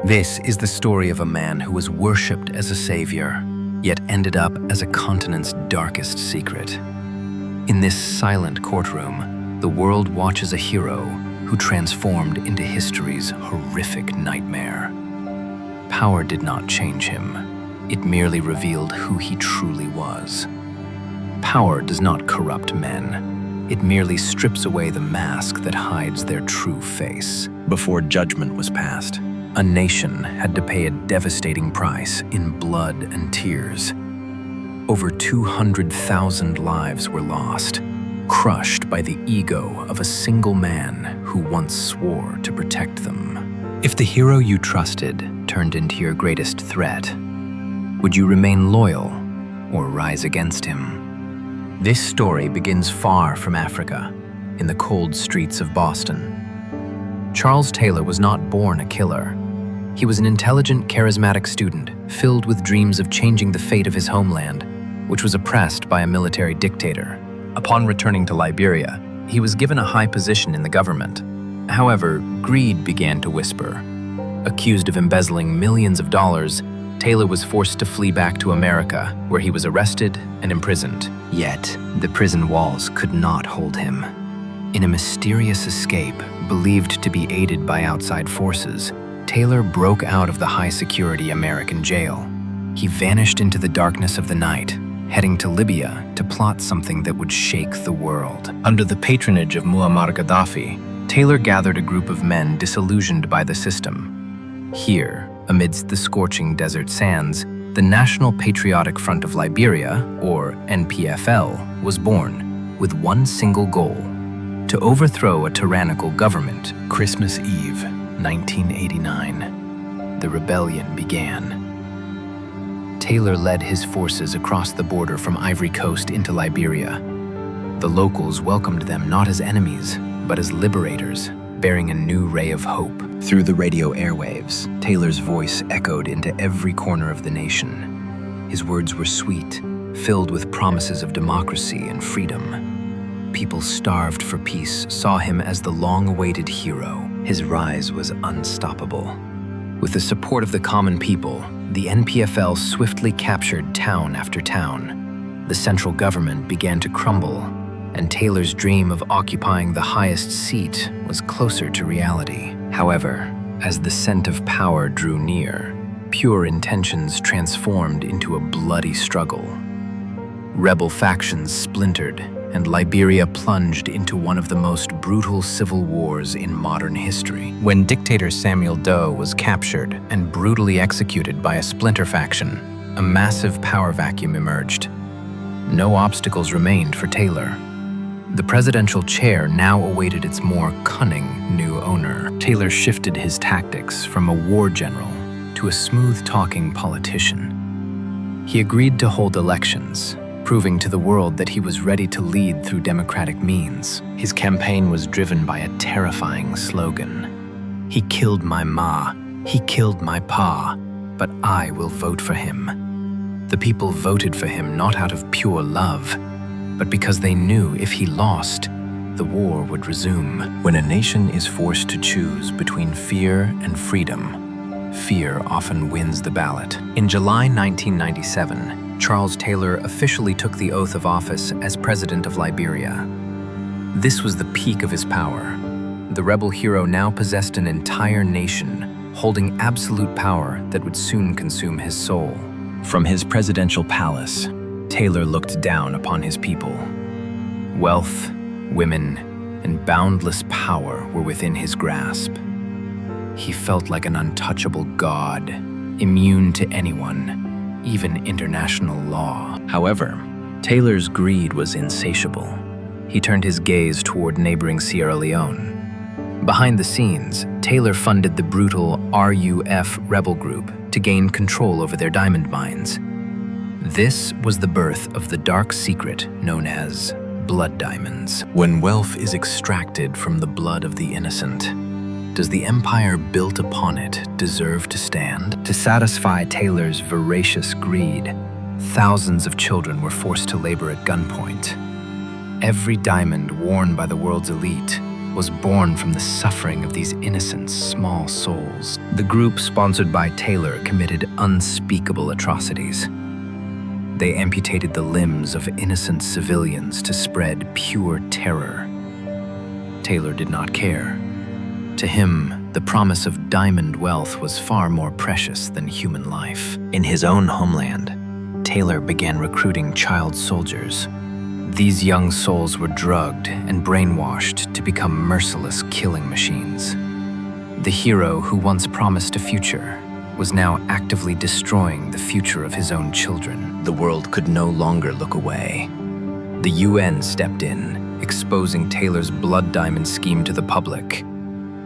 This is the story of a man who was worshipped as a savior, yet ended up as a continent's darkest secret. In this silent courtroom, the world watches a hero who transformed into history's horrific nightmare. Power did not change him. It merely revealed who he truly was. Power does not corrupt men. It merely strips away the mask that hides their true face. Before judgment was passed, a nation had to pay a devastating price in blood and tears. Over 200,000 lives were lost, crushed by the ego of a single man who once swore to protect them. If the hero you trusted turned into your greatest threat, would you remain loyal or rise against him? This story begins far from Africa, in the cold streets of Boston. Charles Taylor was not born a killer. He was an intelligent, charismatic student, filled with dreams of changing the fate of his homeland, which was oppressed by a military dictator. Upon returning to Liberia, he was given a high position in the government. However, greed began to whisper. Accused of embezzling millions of dollars, Taylor was forced to flee back to America, where he was arrested and imprisoned. Yet, the prison walls could not hold him. In a mysterious escape, believed to be aided by outside forces, Taylor broke out of the high-security American jail. He vanished into the darkness of the night, heading to Libya to plot something that would shake the world. Under the patronage of Muammar Gaddafi, Taylor gathered a group of men disillusioned by the system. Here, amidst the scorching desert sands, the National Patriotic Front of Liberia, or NPFL, was born, with one single goal: to overthrow a tyrannical government. Christmas Eve, 1989. The rebellion began. Taylor led his forces across the border from Ivory Coast into Liberia. The locals welcomed them not as enemies, but as liberators, bearing a new ray of hope. Through the radio airwaves, Taylor's voice echoed into every corner of the nation. His words were sweet, filled with promises of democracy and freedom. People starved for peace saw him as the long-awaited hero. His rise was unstoppable. With the support of the common people, the NPFL swiftly captured town after town. The central government began to crumble, and Taylor's dream of occupying the highest seat was closer to reality. However, as the scent of power drew near, pure intentions transformed into a bloody struggle. Rebel factions splintered, and Liberia plunged into one of the most brutal civil wars in modern history. When dictator Samuel Doe was captured and brutally executed by a splinter faction, a massive power vacuum emerged. No obstacles remained for Taylor. The presidential chair now awaited its more cunning new owner. Taylor shifted his tactics from a war general to a smooth-talking politician. He agreed to hold elections, proving to the world that he was ready to lead through democratic means. His campaign was driven by a terrifying slogan: "He killed my ma, he killed my pa, but I will vote for him." The people voted for him not out of pure love, but because they knew if he lost, the war would resume. When a nation is forced to choose between fear and freedom, fear often wins the ballot. In July 1997, Charles Taylor officially took the oath of office as president of Liberia. This was the peak of his power. The rebel hero now possessed an entire nation, holding absolute power that would soon consume his soul. From his presidential palace, Taylor looked down upon his people. Wealth, women, and boundless power were within his grasp. He felt like an untouchable god, immune to anyone, even international law. However, Taylor's greed was insatiable. He turned his gaze toward neighboring Sierra Leone. Behind the scenes, Taylor funded the brutal RUF rebel group to gain control over their diamond mines. This was the birth of the dark secret known as blood diamonds. When wealth is extracted from the blood of the innocent, does the empire built upon it deserve to stand? To satisfy Taylor's voracious greed, thousands of children were forced to labor at gunpoint. Every diamond worn by the world's elite was born from the suffering of these innocent, small souls. The group sponsored by Taylor committed unspeakable atrocities. They amputated the limbs of innocent civilians to spread pure terror. Taylor did not care. To him, the promise of diamond wealth was far more precious than human life. In his own homeland, Taylor began recruiting child soldiers. These young souls were drugged and brainwashed to become merciless killing machines. The hero who once promised a future was now actively destroying the future of his own children. The world could no longer look away. The UN stepped in, exposing Taylor's blood diamond scheme to the public.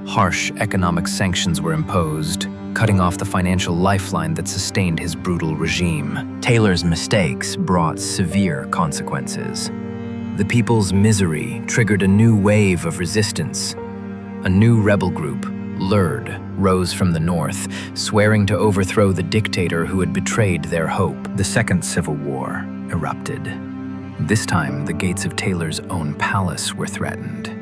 Harsh economic sanctions were imposed, cutting off the financial lifeline that sustained his brutal regime. Taylor's mistakes brought severe consequences. The people's misery triggered a new wave of resistance. A new rebel group, Lured, rose from the north, swearing to overthrow the dictator who had betrayed their hope. The Second Civil War erupted. This time, the gates of Taylor's own palace were threatened.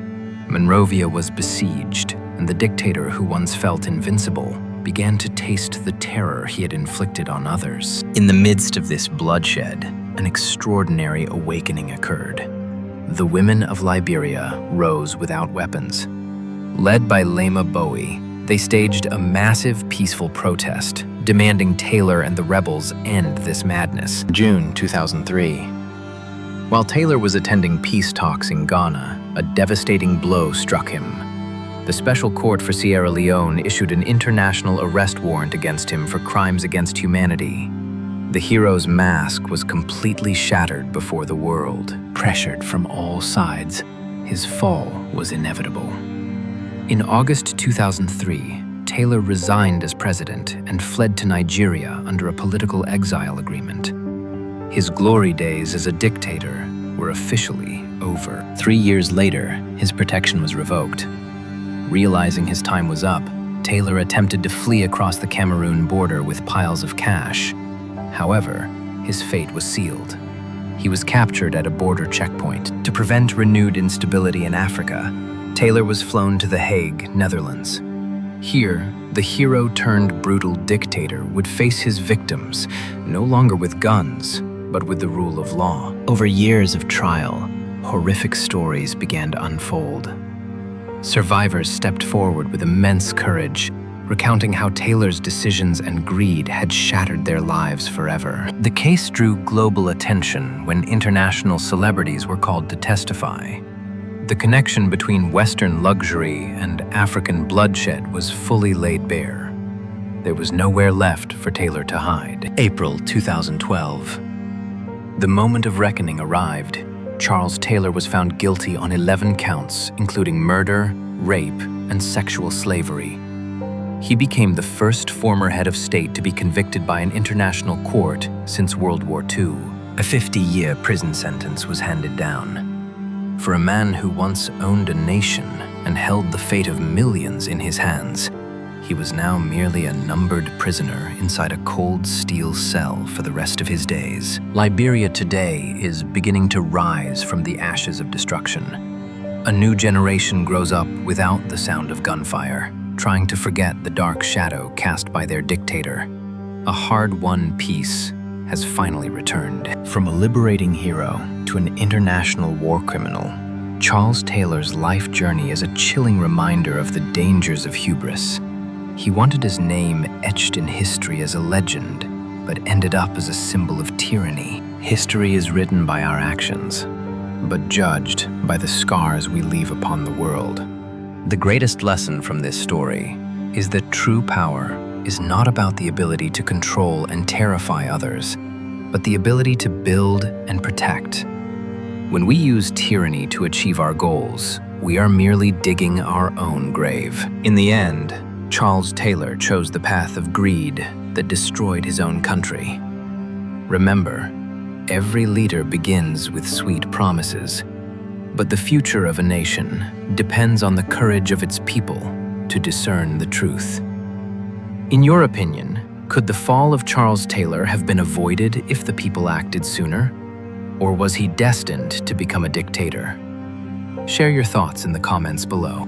Monrovia was besieged, and the dictator who once felt invincible began to taste the terror he had inflicted on others. In the midst of this bloodshed, an extraordinary awakening occurred. The women of Liberia rose without weapons. Led by Lema Bowie, they staged a massive peaceful protest, demanding Taylor and the rebels end this madness. June 2003. While Taylor was attending peace talks in Ghana, a devastating blow struck him. The Special Court for Sierra Leone issued an international arrest warrant against him for crimes against humanity. The hero's mask was completely shattered before the world. Pressured from all sides, his fall was inevitable. In August 2003, Taylor resigned as president and fled to Nigeria under a political exile agreement. His glory days as a dictator were officially over. 3 years later, his protection was revoked. Realizing his time was up, Taylor attempted to flee across the Cameroon border with piles of cash. However, his fate was sealed. He was captured at a border checkpoint. To prevent renewed instability in Africa, Taylor was flown to The Hague, Netherlands. Here, the hero-turned-brutal dictator would face his victims, no longer with guns, but with the rule of law. Over years of trial, horrific stories began to unfold. Survivors stepped forward with immense courage, recounting how Taylor's decisions and greed had shattered their lives forever. The case drew global attention when international celebrities were called to testify. The connection between Western luxury and African bloodshed was fully laid bare. There was nowhere left for Taylor to hide. April 2012. The moment of reckoning arrived. Charles Taylor was found guilty on 11 counts, including murder, rape, and sexual slavery. He became the first former head of state to be convicted by an international court since World War II. A 50-year prison sentence was handed down. For a man who once owned a nation and held the fate of millions in his hands, he was now merely a numbered prisoner inside a cold steel cell for the rest of his days. Liberia today is beginning to rise from the ashes of destruction. A new generation grows up without the sound of gunfire, trying to forget the dark shadow cast by their dictator. A hard-won peace has finally returned. From a liberating hero to an international war criminal, Charles Taylor's life journey is a chilling reminder of the dangers of hubris. He wanted his name etched in history as a legend, but ended up as a symbol of tyranny. History is written by our actions, but judged by the scars we leave upon the world. The greatest lesson from this story is that true power is not about the ability to control and terrify others, but the ability to build and protect. When we use tyranny to achieve our goals, we are merely digging our own grave. In the end, Charles Taylor chose the path of greed that destroyed his own country. Remember, every leader begins with sweet promises, but the future of a nation depends on the courage of its people to discern the truth. In your opinion, could the fall of Charles Taylor have been avoided if the people acted sooner? Or was he destined to become a dictator? Share your thoughts in the comments below.